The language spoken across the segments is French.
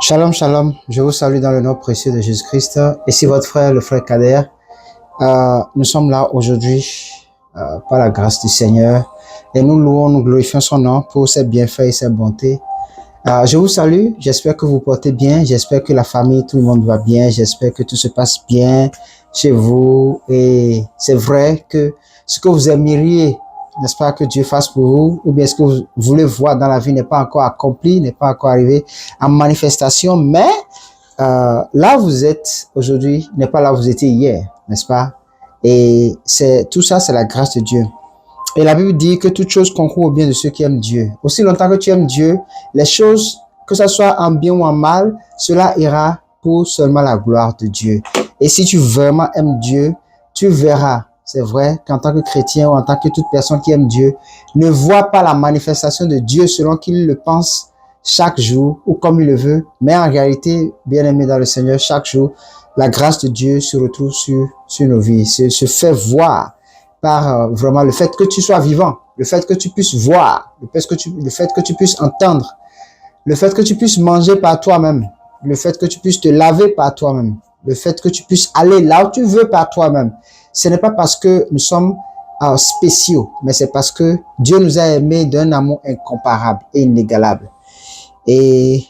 Shalom, shalom. Je vous salue dans le nom précieux de Jésus-Christ. Ici votre frère, le frère Kader. Nous sommes là aujourd'hui par la grâce du Seigneur et nous louons, nous glorifions son nom pour ses bienfaits et ses bontés. Je vous salue. J'espère que vous portez bien. J'espère que la famille, tout le monde va bien. J'espère que tout se passe bien chez vous. Et c'est vrai que ce que vous aimeriez, n'est-ce pas, que Dieu fasse pour vous, ou bien ce que vous voulez voir dans la vie n'est pas encore accompli, n'est pas encore arrivé en manifestation, mais là où vous êtes aujourd'hui n'est pas là où vous étiez hier, n'est-ce pas? Et tout ça, c'est la grâce de Dieu. Et la Bible dit que toute chose concourt au bien de ceux qui aiment Dieu. Aussi longtemps que tu aimes Dieu, les choses, que ce soit en bien ou en mal, cela ira pour seulement la gloire de Dieu. Et si tu vraiment aimes Dieu, tu verras. C'est vrai qu'en tant que chrétien ou en tant que toute personne qui aime Dieu, ne voit pas la manifestation de Dieu selon qu'il le pense chaque jour ou comme il le veut. Mais en réalité, bien aimé dans le Seigneur, chaque jour, la grâce de Dieu se retrouve sur nos vies, se fait voir par vraiment le fait que tu sois vivant, le fait que tu puisses voir, le fait que tu puisses entendre, le fait que tu puisses manger par toi-même, le fait que tu puisses te laver par toi-même, le fait que tu puisses aller là où tu veux par toi-même. Ce n'est pas parce que nous sommes spéciaux, mais c'est parce que Dieu nous a aimés d'un amour incomparable et inégalable. Et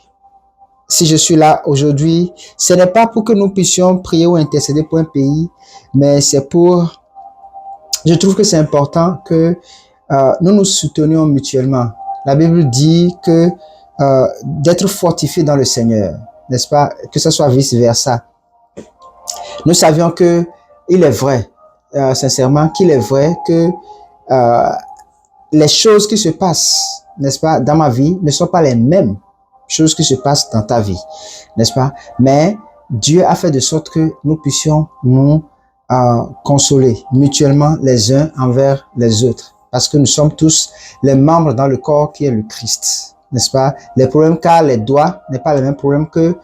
si je suis là aujourd'hui, ce n'est pas pour que nous puissions prier ou intercéder pour un pays, mais c'est pour... Je trouve que c'est important que nous nous soutenions mutuellement. La Bible dit que d'être fortifié dans le Seigneur, n'est-ce pas? Que ce soit vice-versa. Nous savions que il est vrai, sincèrement, qu'il est vrai que les choses qui se passent, n'est-ce pas, dans ma vie ne sont pas les mêmes choses qui se passent dans ta vie, n'est-ce pas? Mais Dieu a fait de sorte que nous puissions nous consoler mutuellement les uns envers les autres, parce que nous sommes tous les membres dans le corps qui est le Christ, n'est-ce pas? Les problèmes qu'a les doigts n'est pas le même problème que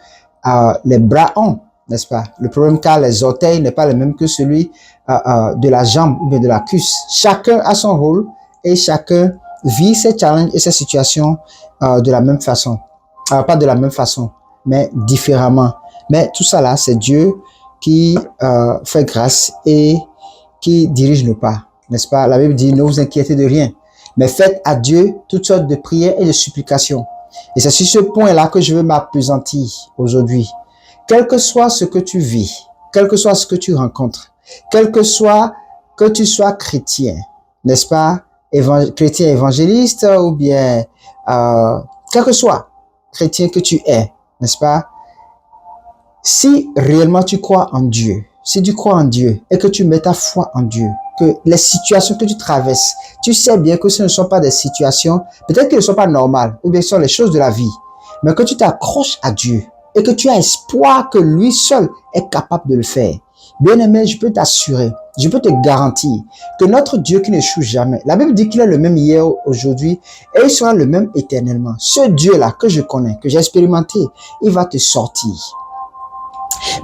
les bras ont, n'est-ce pas? Le problème qu'a les orteils n'est pas le même que celui de la jambe ou bien de la cuisse. Chacun a son rôle et chacun vit ses challenges et ses situations de la même façon. Pas de la même façon, mais différemment. Mais tout ça là, c'est Dieu qui fait grâce et qui dirige nos pas, n'est-ce pas? La Bible dit, ne vous inquiétez de rien, mais faites à Dieu toutes sortes de prières et de supplications. Et c'est sur ce point-là que je veux m'appesantir aujourd'hui. Quel que soit ce que tu vis, quel que soit ce que tu rencontres, quel que soit que tu sois chrétien, n'est-ce pas? Chrétien évangéliste ou bien quel que soit chrétien que tu es, n'est-ce pas? Si réellement tu crois en Dieu, si tu crois en Dieu et que tu mets ta foi en Dieu, que les situations que tu traverses, tu sais bien que ce ne sont pas des situations, peut-être qu'elles ne sont pas normales, ou bien ce sont les choses de la vie, mais que tu t'accroches à Dieu et que tu as espoir que lui seul est capable de le faire. Bien-aimé, je peux t'assurer, je peux te garantir que notre Dieu qui n'échoue jamais, la Bible dit qu'il est le même hier, aujourd'hui, et il sera le même éternellement. Ce Dieu-là que je connais, que j'ai expérimenté, il va te sortir.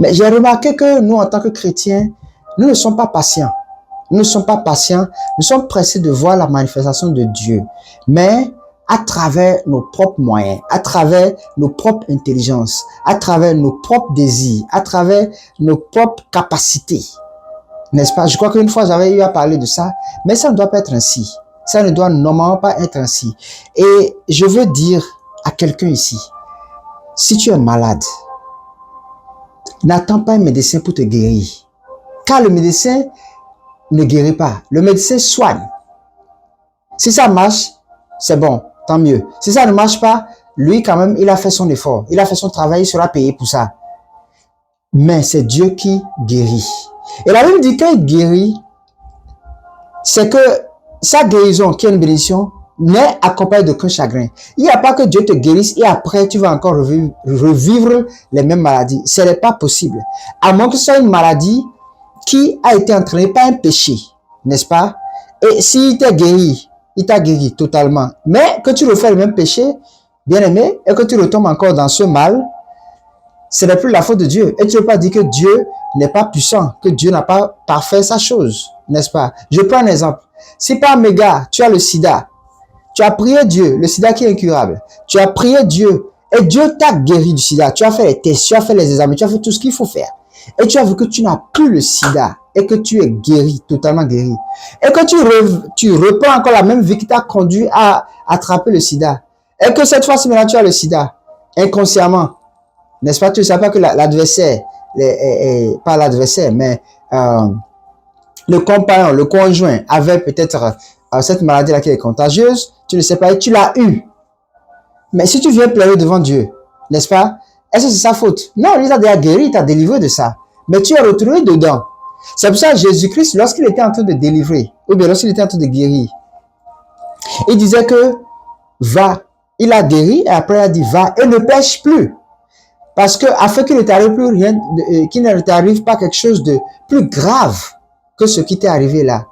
Mais j'ai remarqué que nous, en tant que chrétiens, nous ne sommes pas patients. Nous ne sommes pas patients. Nous sommes pressés de voir la manifestation de Dieu. Mais à travers nos propres moyens, à travers nos propres intelligences, à travers nos propres désirs, à travers nos propres capacités. N'est-ce pas? Je crois qu'une fois, j'avais eu à parler de ça. Mais ça ne doit pas être ainsi. Ça ne doit normalement pas être ainsi. Et je veux dire à quelqu'un ici, si tu es malade, n'attends pas un médecin pour te guérir. Car le médecin ne guérit pas. Le médecin soigne. Si ça marche, c'est bon, tant mieux. Si ça ne marche pas, lui quand même, il a fait son effort. Il a fait son travail, il sera payé pour ça. Mais c'est Dieu qui guérit. Et la Bible dit qu'il guérit, c'est que sa guérison, qui est une bénédiction, n'est accompagnée d'aucun chagrin. Il n'y a pas que Dieu te guérisse et après tu vas encore revivre les mêmes maladies. Ce n'est pas possible. À moins que ce soit une maladie qui a été entraînée par un péché, n'est-ce pas? Et s'il t'a guéri, il t'a guéri totalement. Mais que tu refais le même péché, bien aimé, et que tu retombes encore dans ce mal, ce n'est plus la faute de Dieu. Et tu ne peux pas dire que Dieu n'est pas puissant, que Dieu n'a pas parfait sa chose, n'est-ce pas? Je prends un exemple. Si par mégarde, tu as le sida, tu as prié Dieu, le sida qui est incurable, tu as prié Dieu Et Dieu t'a guéri du sida. Tu as fait les tests, tu as fait les examens, tu as fait tout ce qu'il faut faire. Et tu as vu que tu n'as plus le sida et que tu es guéri, totalement guéri. Et que tu reprends encore la même vie qui t'a conduit à attraper le sida. Et que cette fois-ci, maintenant, tu as le sida, inconsciemment. N'est-ce pas? Tu ne sais pas que l'adversaire, pas l'adversaire, mais le compagnon, le conjoint avait peut-être cette maladie-là qui est contagieuse. Tu ne sais pas et tu l'as eu. Mais si tu viens pleurer devant Dieu, n'est-ce pas? Est-ce que c'est sa faute? Non, il t'a déjà guéri, il t'a délivré de ça. Mais tu es retrouvé dedans. C'est pour ça que Jésus-Christ, lorsqu'il était en train de délivrer, ou bien lorsqu'il était en train de guérir, il disait que va. Il a guéri et après il a dit va et ne pêche plus. Parce que afin qu'il ne t'arrive plus rien, qu'il ne t'arrive pas quelque chose de plus grave que ce qui t'est arrivé là.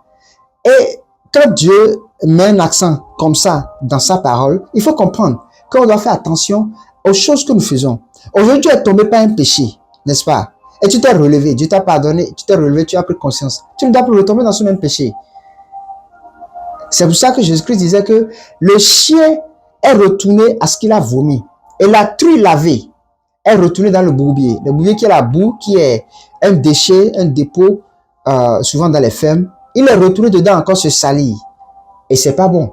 Et quand Dieu met un accent comme ça dans sa parole, il faut comprendre qu'on doit faire attention aux choses que nous faisons. Aujourd'hui, tu es tombé par un péché, n'est-ce pas? Et tu t'es relevé, Dieu t'a pardonné, tu t'es relevé, tu as pris conscience. Tu ne dois plus retomber dans ce même péché. C'est pour ça que Jésus-Christ disait que le chien est retourné à ce qu'il a vomi. Et la truie lavée est retournée dans le bourbier. Le bourbier qui est la boue, qui est un déchet, un dépôt, souvent dans les fermes. Il est retourné dedans encore se salir. Et c'est pas bon.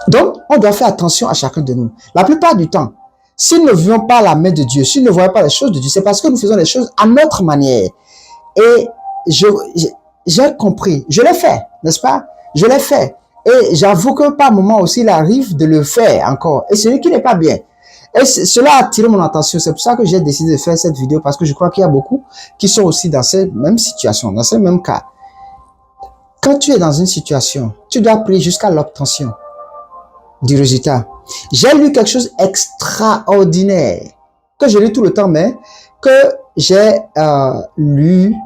Donc, on doit faire attention à chacun de nous. La plupart du temps, si nous ne voyons pas la main de Dieu, si nous ne voyons pas les choses de Dieu, c'est parce que nous faisons les choses à notre manière. Et j'ai compris, je l'ai fait, n'est-ce pas? Je l'ai fait. Et j'avoue que par moment aussi, il arrive de le faire encore. Et ce qui n'est pas bien. Et cela a attiré mon attention. C'est pour ça que j'ai décidé de faire cette vidéo, parce que je crois qu'il y a beaucoup qui sont aussi dans cette même situation, dans ce même cas. Quand tu es dans une situation, tu dois prier jusqu'à l'obtention du résultat. J'ai lu quelque chose d'extraordinaire, que je lis tout le temps, mais que j'ai lu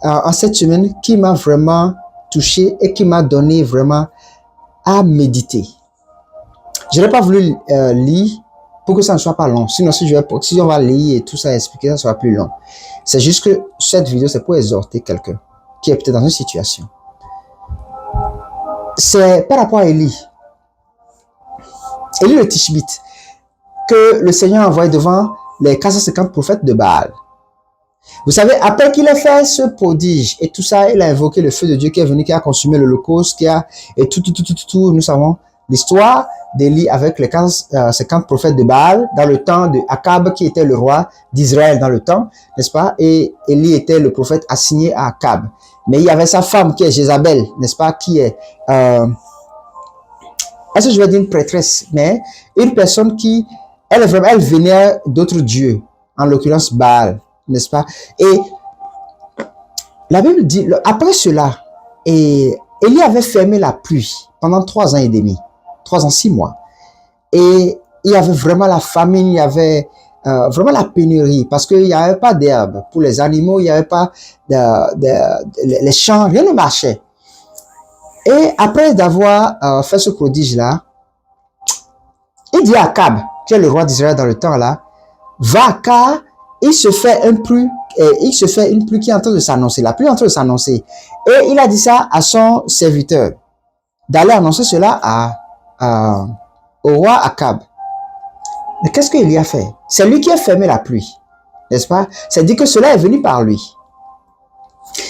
en cette semaine, qui m'a vraiment touché et qui m'a donné vraiment à méditer. Je n'ai pas voulu lire pour que ça ne soit pas long. Sinon, si on va lire et tout ça expliquer, ça sera plus long. C'est juste que cette vidéo, c'est pour exhorter quelqu'un qui est peut-être dans une situation. C'est par rapport à Élie le Tishbite, que le Seigneur a envoyé devant les 450 prophètes de Baal. Vous savez, après qu'il ait fait ce prodige et tout ça, il a invoqué le feu de Dieu qui est venu, qui a consumé l'Holocauste, et tout. Nous savons l'histoire d'Élie avec les 50 prophètes de Baal dans le temps de Akab, qui était le roi d'Israël dans le temps, n'est-ce pas? Et Élie était le prophète assigné à Akab. Mais il y avait sa femme qui est Jézabel, n'est-ce pas? Qui est, est-ce que je vais dire une prêtresse? Mais une personne qui, elle vénère d'autres dieux, en l'occurrence Baal, n'est-ce pas? Et la Bible dit, après cela, Élie avait fermé la pluie pendant 3 ans et demi, 3 ans, 6 mois. Et il y avait vraiment la famine, il y avait vraiment la pénurie, parce qu'il n'y avait pas d'herbe pour les animaux, il n'y avait pas les champs, rien ne marchait. Et après d'avoir fait ce prodige-là, il dit à Akab, qui est le roi d'Israël dans le temps là, va car il se fait une pluie qui est en train de s'annoncer, la pluie est en train de s'annoncer. Et il a dit ça à son serviteur, d'aller annoncer cela au roi Akab. Mais qu'est-ce qu'il y a fait? C'est lui qui a fermé la pluie, n'est-ce pas? C'est dit que cela est venu par lui.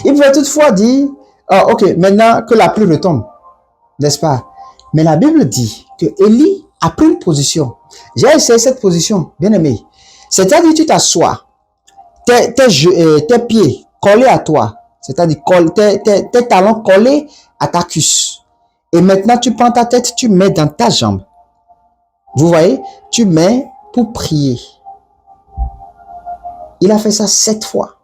Il pouvait toutefois dire, ok, maintenant que la pluie retombe, n'est-ce pas? Mais la Bible dit que Élie a pris une position. J'ai essayé cette position, bien aimé. C'est-à-dire, tu t'assois, tes pieds collés à toi, c'est-à-dire tes talons collés à ta cuisse. Et maintenant, tu prends ta tête, tu mets dans ta jambe. Vous voyez, tu mets pour prier. Il a fait ça 7 fois.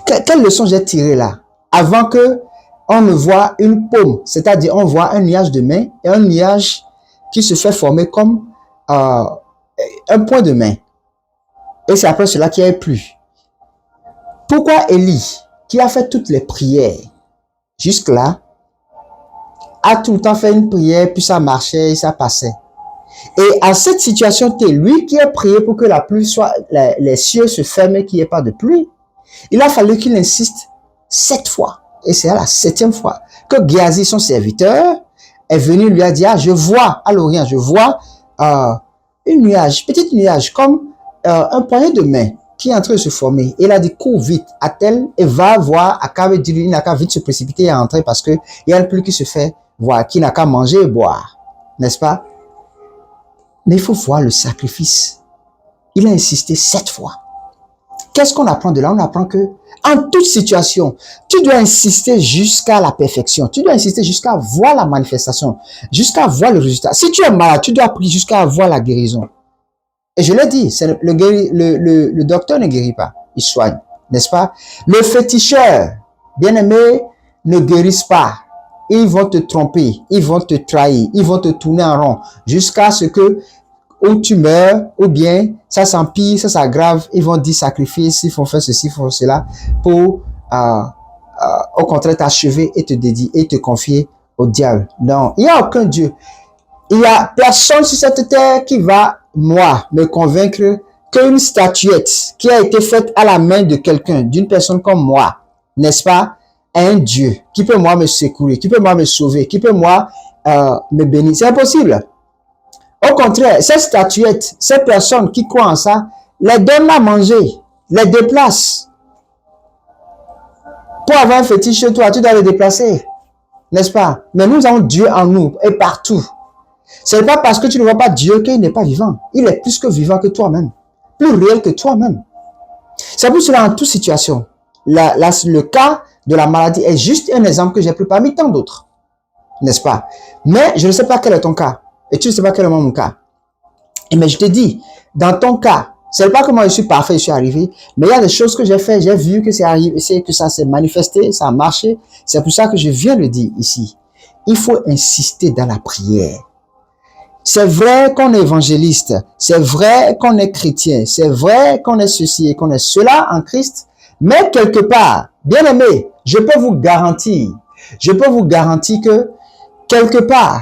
Quelle leçon j'ai tiré là? Avant que on ne voit une paume, c'est-à-dire on voit un nuage de main et un nuage qui se fait former comme un point de main. Et c'est après cela qu'il y a plu. Pourquoi Élie, qui a fait toutes les prières jusque-là, a tout le temps fait une prière, puis ça marchait et ça passait. Et à cette situation, c'est lui qui a prié pour que la pluie soit, les cieux se ferment et qu'il n'y ait pas de pluie. Il a fallu qu'il insiste 7 fois. Et c'est à la 7e fois que Géasi, son serviteur, est venu lui a dit, ah, je vois à l'Orient, je vois une nuage, petite nuage, comme un poignet de main qui est en train de se former. Et il a dit, cours vite, attelle, et va voir, il n'a qu'à vite se précipiter et entrer parce que il y a un plus qui se fait voir, qui n'a qu'à manger et boire. N'est-ce pas? Mais il faut voir le sacrifice. Il a insisté 7 fois. Qu'est-ce qu'on apprend de là? On apprend que, en toute situation, tu dois insister jusqu'à la perfection. Tu dois insister jusqu'à voir la manifestation, jusqu'à voir le résultat. Si tu es malade, tu dois prier jusqu'à voir la guérison. Et je l'ai dit, le docteur ne guérit pas, il soigne, n'est-ce pas? Le féticheur, bien-aimé, ne guérissent pas. Ils vont te tromper, ils vont te trahir, ils vont te tourner en rond jusqu'à ce que ou tu meurs, ou bien ça s'empire, ça s'aggrave, ils vont dire sacrifice, ils font faire ceci, ils font cela, pour au contraire t'achever et te dédier et te confier au diable. Non, il n'y a aucun Dieu. Il n'y a personne sur cette terre qui va, moi, me convaincre qu'une statuette qui a été faite à la main de quelqu'un, d'une personne comme moi, n'est-ce pas, un Dieu qui peut moi me secourir, qui peut moi me sauver, qui peut moi me bénir. C'est impossible. Au contraire, ces statuettes, ces personnes qui croient en ça, les donnent à manger, les déplacent. Pour avoir un fétiche chez toi, tu dois les déplacer, n'est-ce pas? Mais nous avons Dieu en nous et partout. Ce n'est pas parce que tu ne vois pas Dieu qu'il n'est pas vivant. Il est plus que vivant que toi-même, plus réel que toi-même. C'est pour cela, en toute situation, le cas de la maladie est juste un exemple que j'ai pris parmi tant d'autres, n'est-ce pas? Mais je ne sais pas quel est ton cas. Et tu ne sais pas quel est mon cas. Et mais je te dis, dans ton cas, c'est pas que moi je suis parfait, je suis arrivé, mais il y a des choses que j'ai fait, j'ai vu que c'est arrivé, que ça s'est manifesté, ça a marché. C'est pour ça que je viens le dire ici. Il faut insister dans la prière. C'est vrai qu'on est évangéliste, c'est vrai qu'on est chrétien, c'est vrai qu'on est ceci et qu'on est cela en Christ, mais quelque part, bien aimé, je peux vous garantir que quelque part,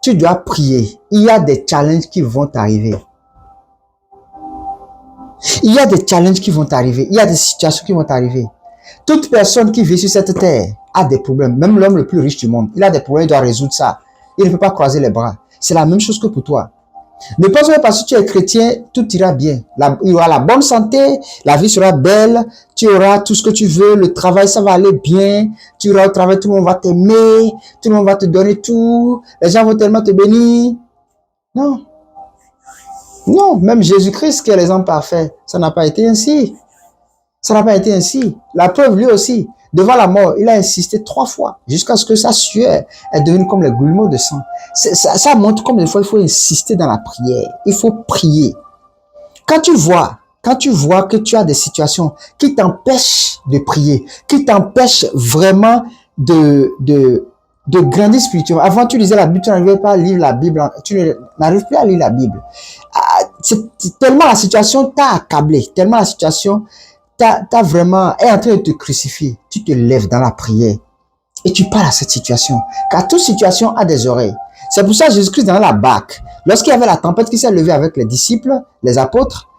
tu dois prier. Il y a des challenges qui vont t'arriver. Il y a des challenges qui vont t'arriver. Il y a des situations qui vont t'arriver. Toute personne qui vit sur cette terre a des problèmes. Même l'homme le plus riche du monde, il a des problèmes, il doit résoudre ça. Il ne peut pas croiser les bras. C'est la même chose que pour toi. Ne pense pas parce que tu es chrétien, tout ira bien. Il y aura la bonne santé, la vie sera belle, tu auras tout ce que tu veux, le travail, ça va aller bien, tu auras au travail, tout le monde va t'aimer, tout le monde va te donner tout, les gens vont tellement te bénir. Non. Non, même Jésus-Christ qui est l'exemple parfait, ça n'a pas été ainsi. Ça n'a pas été ainsi. La preuve, lui aussi, devant la mort, il a insisté 3 fois jusqu'à ce que sa sueur est devenue comme les goulements de sang. Ça montre combien de fois il faut insister dans la prière. Il faut prier. Quand tu vois que tu as des situations qui t'empêchent de prier, qui t'empêchent vraiment de grandir spirituellement. Avant, tu lisais la Bible, tu n'arrivais pas à lire la Bible, tu n'arrives plus à lire la Bible. Tellement la situation t'a accablé, tellement la situation t'as vraiment est en train de te crucifier. Tu te lèves dans la prière et tu parles à cette situation. Car toute situation a des oreilles. C'est pour ça que Jésus-Christ dans la barque, lorsqu'il y avait la tempête qui s'est levée avec les disciples, les apôtres,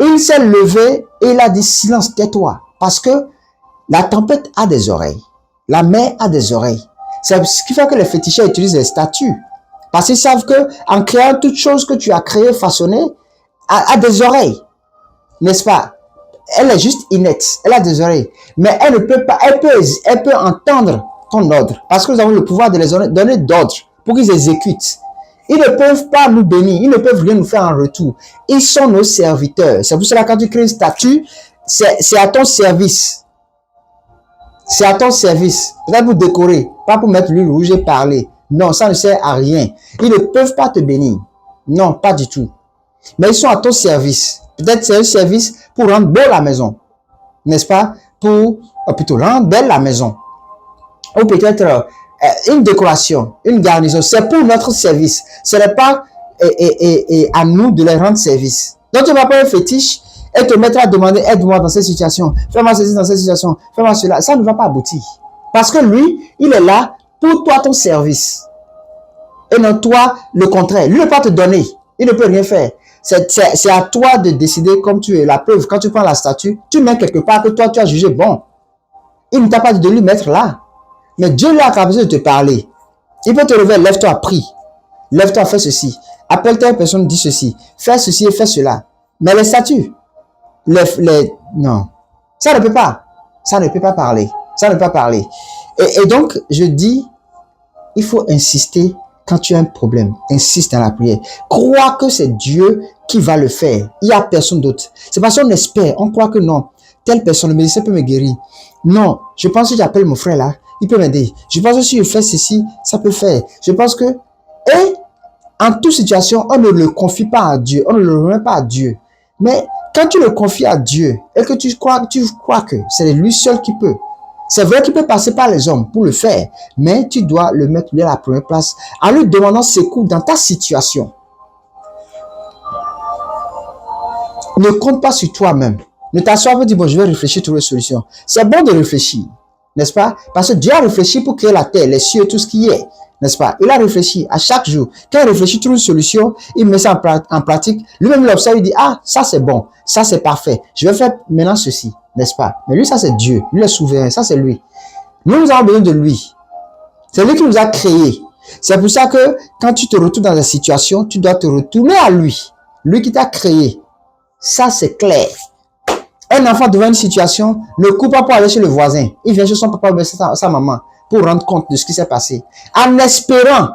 il s'est levé et il a dit silence, tais-toi. Parce que la tempête a des oreilles. La mer a des oreilles. C'est ce qui fait que les féticheurs utilisent les statues. Parce qu'ils savent que en créant toute chose que tu as créée, façonnée, a des oreilles. N'est-ce pas? Elle est juste inerte. Elle a des oreilles. Mais elle ne peut pas, elle peut entendre ton ordre. Parce que nous avons le pouvoir de les donner d'ordre pour qu'ils exécutent. Ils ne peuvent pas nous bénir. Ils ne peuvent rien nous faire en retour. Ils sont nos serviteurs. C'est pour cela que quand tu crées une statue, c'est à ton service. C'est à ton service. Peut-être pour décorer, pas pour mettre l'huile rouge et parler. Non, ça ne sert à rien. Ils ne peuvent pas te bénir. Non, pas du tout. Mais ils sont à ton service. Peut-être c'est un service pour rendre belle la maison. N'est-ce pas? Pour plutôt rendre belle la maison. Ou peut-être une décoration, une garnison. C'est pour notre service. Ce n'est pas à nous de les rendre service. Donc tu ne vas pas un fétiche et te mettre à demander aide-moi dans cette situation. Fais-moi ceci dans cette situation. Fais-moi cela. Ça ne va pas aboutir. Parce que lui, il est là pour toi ton service. Et non toi le contraire. Lui ne peut pas te donner. Il ne peut rien faire. C'est à toi de décider comme tu es. La preuve, quand tu prends la statue, tu mets quelque part que toi tu as jugé bon. Il ne t'a pas dit de lui mettre là. Mais Dieu lui a capacité de te parler. Il peut te lever, lève-toi, prie. Lève-toi, fais ceci. Appelle telle personne, dis ceci. Fais ceci et fais cela. Mais les statuts, non. Ça ne peut pas. Ça ne peut pas parler. Ça ne peut pas parler. Et donc, je dis, il faut insister quand tu as un problème. Insiste dans la prière. Crois que c'est Dieu qui va le faire. Il n'y a personne d'autre. C'est parce qu'on espère. On croit que non. Telle personne, le médecin peut me guérir. Non. Je pense que j'appelle mon frère là. Il peut m'aider. Je pense que si je fais ceci, ça peut faire. Je pense que... Et en toute situation, on ne le confie pas à Dieu. On ne le remet pas à Dieu. Mais quand tu le confies à Dieu et que tu crois que c'est lui seul qui peut, c'est vrai qu'il peut passer par les hommes pour le faire, mais tu dois le mettre lui à la première place en lui demandant secours dans ta situation. Ne compte pas sur toi-même. Ne t'assois pas et dis, bon, je vais réfléchir, trouver une solution. C'est bon de réfléchir, n'est-ce pas? Parce que Dieu a réfléchi pour créer la terre, les cieux, tout ce qui est, n'est-ce pas? Il a réfléchi à chaque jour. Quand il réfléchit, trouve une solution, il met ça en pratique. Lui-même, il observe, il dit, ah, ça c'est bon, ça c'est parfait. Je vais faire maintenant ceci, n'est-ce pas? Mais lui, ça c'est Dieu. Lui, le souverain, ça c'est lui. Nous avons besoin de lui. C'est lui qui nous a créés. C'est pour ça que quand tu te retrouves dans une situation, tu dois te retourner à lui. Lui qui t'a créé. Ça, c'est clair. Un enfant devant une situation ne court pas pour aller chez le voisin. Il vient chez son papa ou sa maman pour rendre compte de ce qui s'est passé. En espérant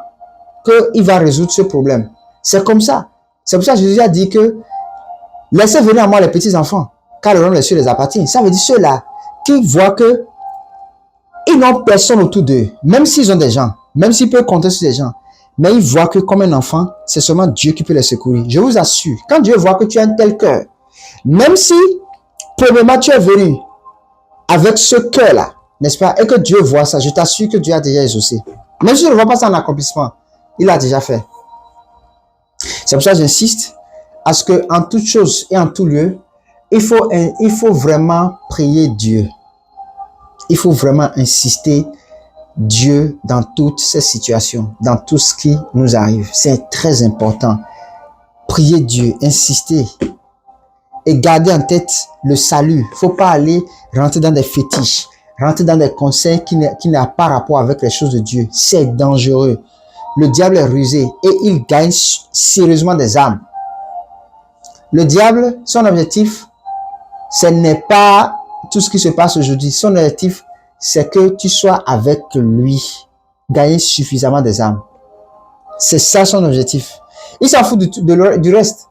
qu'il va résoudre ce problème. C'est comme ça. C'est pour ça que Jésus a dit que laissez venir à moi les petits enfants, car le royaume des cieux les appartient. Ça veut dire ceux-là qui voient que ils n'ont personne autour d'eux, même s'ils ont des gens, même s'ils peuvent compter sur des gens. Mais ils voient que comme un enfant, c'est seulement Dieu qui peut les secourir. Je vous assure, quand Dieu voit que tu as un tel cœur, même si, premièrement, tu es venu avec ce cœur-là, n'est-ce pas, et que Dieu voit ça, je t'assure que Dieu a déjà exaucé. Même si je ne vois pas ça en accomplissement, il a déjà fait. C'est pour ça que j'insiste à ce qu'en toute chose et en tout lieu, il faut vraiment prier Dieu. Il faut vraiment insister Dieu dans toutes ces situations, dans tout ce qui nous arrive. C'est très important. Prier Dieu, insister et garder en tête le salut. Il ne faut pas aller rentrer dans des fétiches, rentrer dans des conseils qui n'ont pas rapport avec les choses de Dieu. C'est dangereux. Le diable est rusé et il gagne sérieusement des âmes. Le diable, son objectif, ce n'est pas tout ce qui se passe aujourd'hui. Son objectif, c'est que tu sois avec lui, gagner suffisamment des âmes. C'est ça son objectif. Il s'en fout du reste.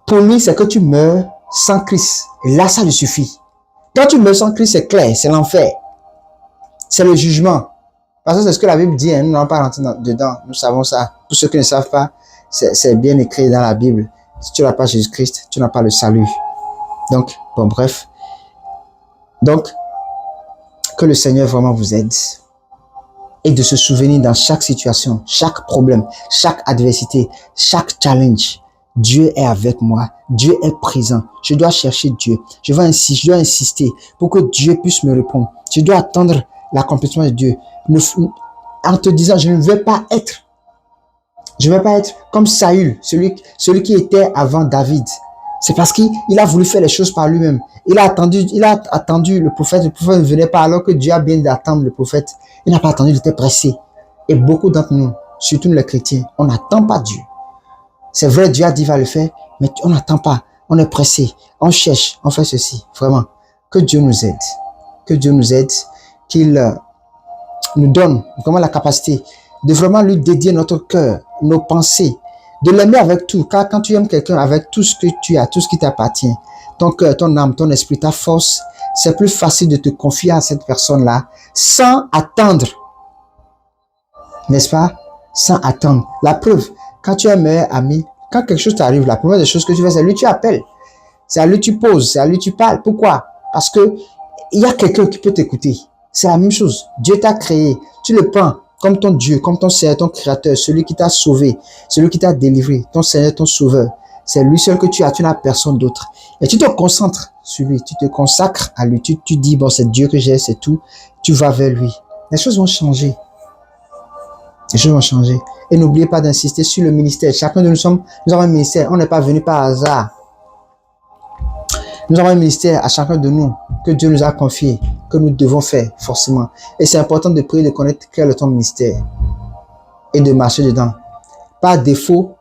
Pour lui, c'est que tu meurs sans Christ. Et là, ça lui suffit. Quand tu meurs sans Christ, c'est clair, c'est l'enfer. C'est le jugement. Parce que c'est ce que la Bible dit, hein, nous n'allons pas rentrer dedans, nous savons ça. Pour ceux qui ne savent pas, c'est bien écrit dans la Bible. Si tu n'as pas Jésus-Christ, tu n'as pas le salut. Donc, bon, bref. Donc, que le Seigneur vraiment vous aide. Et de se souvenir dans chaque situation, chaque problème, chaque adversité, chaque challenge. Dieu est avec moi. Dieu est présent. Je dois chercher Dieu. Je dois insister pour que Dieu puisse me répondre. Je dois attendre l'accomplissement de Dieu. En te disant, je ne vais pas être comme Saül, celui qui était avant David. C'est parce qu'il a voulu faire les choses par lui-même. Il a attendu le prophète. Le prophète ne venait pas alors que Dieu a bien d'attendre le prophète. Il n'a pas attendu, il était pressé. Et beaucoup d'entre nous, surtout les chrétiens, on n'attend pas Dieu. C'est vrai, Dieu a dit va le faire, mais on n'attend pas. On est pressé. On cherche, on fait ceci. Vraiment. Que Dieu nous aide. Que Dieu nous aide. Qu'il nous donne vraiment la capacité de vraiment lui dédier notre cœur, nos pensées, de l'aimer avec tout. Car quand tu aimes quelqu'un avec tout ce que tu as, tout ce qui t'appartient, ton cœur, ton âme, ton esprit, ta force, c'est plus facile de te confier à cette personne-là sans attendre. N'est-ce pas? Sans attendre. La preuve, quand tu es un meilleur ami, quand quelque chose t'arrive, la première des choses que tu fais, c'est à lui tu appelles. C'est à lui tu poses, c'est à lui tu parles. Pourquoi? Parce que il y a quelqu'un qui peut t'écouter. C'est la même chose. Dieu t'a créé. Tu le prends comme ton Dieu, comme ton Seigneur, ton Créateur, celui qui t'a sauvé, celui qui t'a délivré, ton Seigneur, ton Sauveur. C'est lui seul que tu as, tu n'as personne d'autre. Et tu te concentres sur lui, tu te consacres à lui, tu dis, bon, c'est Dieu que j'ai, c'est tout. Tu vas vers lui. Les choses vont changer. Les choses vont changer. Et n'oubliez pas d'insister sur le ministère. Chacun de nous avons un ministère. On n'est pas venu par hasard. Nous avons un ministère à chacun de nous que Dieu nous a confié, que nous devons faire forcément. Et c'est important de prier, de connaître quel est ton ministère. et de marcher dedans. Par défaut,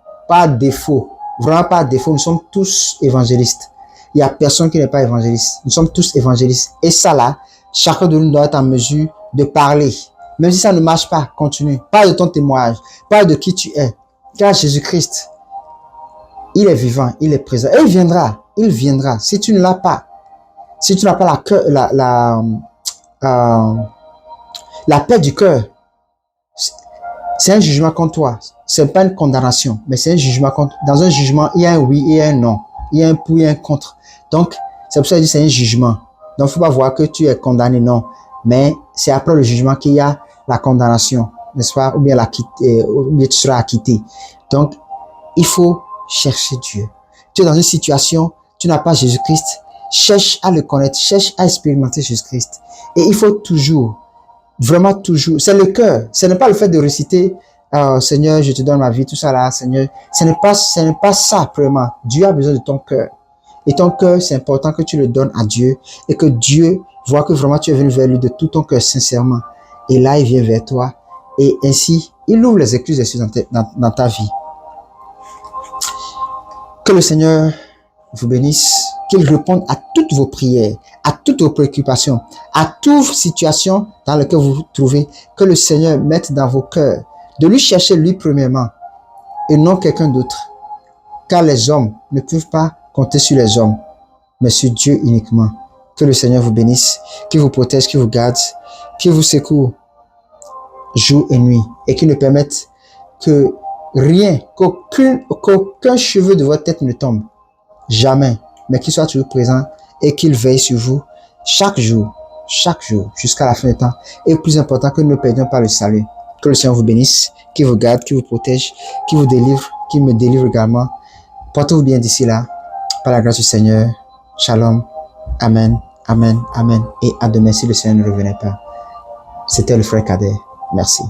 vraiment par défaut, nous sommes tous évangélistes. Il n'y a personne qui n'est pas évangéliste. Nous sommes tous évangélistes. Et ça là, chacun de nous doit être en mesure de parler. Même si ça ne marche pas, continue. Parle de ton témoignage. Parle de qui tu es. Car Jésus-Christ, il est vivant, il est présent. Et il viendra. Il viendra. Si tu ne l'as pas, si tu n'as pas la paix du cœur, c'est un jugement contre toi. C'est pas une condamnation, mais c'est un jugement contre. Dans un jugement, il y a un oui et un non. Il y a un pour et un contre. Donc, c'est pour ça que je dis c'est un jugement. Donc, il ne faut pas voir que tu es condamné, non. Mais c'est après le jugement qu'il y a la condamnation, n'est-ce pas? Ou bien tu seras acquitté. Donc, il faut chercher Dieu. Tu es dans une situation, tu n'as pas Jésus-Christ. Cherche à le connaître, cherche à expérimenter Jésus-Christ. Et il faut toujours, vraiment toujours, c'est le cœur. Ce n'est pas le fait de réciter Seigneur, je te donne ma vie, tout ça là, Seigneur. Ce n'est pas ça, vraiment. Dieu a besoin de ton cœur. Et ton cœur, c'est important que tu le donnes à Dieu et que Dieu voit que vraiment tu es venu vers lui de tout ton cœur, sincèrement. Et là, il vient vers toi. Et ainsi, il ouvre les écluses dans ta vie. Que le Seigneur vous bénisse, qu'il réponde à toutes vos prières, à toutes vos préoccupations, à toute situation dans laquelle vous vous trouvez. Que le Seigneur mette dans vos cœurs de lui chercher lui premièrement et non quelqu'un d'autre. Car les hommes ne peuvent pas compter sur les hommes, mais sur Dieu uniquement. Que le Seigneur vous bénisse, qu'il vous protège, qu'il vous garde, qu'il vous secoue jour et nuit et qu'il ne permette que rien, qu'aucun cheveu de votre tête ne tombe. Jamais, mais qu'il soit toujours présent et qu'il veille sur vous chaque jour, jusqu'à la fin du temps. Et plus important, que nous ne perdions pas le salut. Que le Seigneur vous bénisse, qu'il vous garde, qu'il vous protège, qu'il vous délivre, qu'il me délivre également. Portez-vous bien d'ici là, par la grâce du Seigneur. Shalom. Amen, amen, amen. Et à demain si le Seigneur ne revenait pas. C'était le frère Kader. Merci.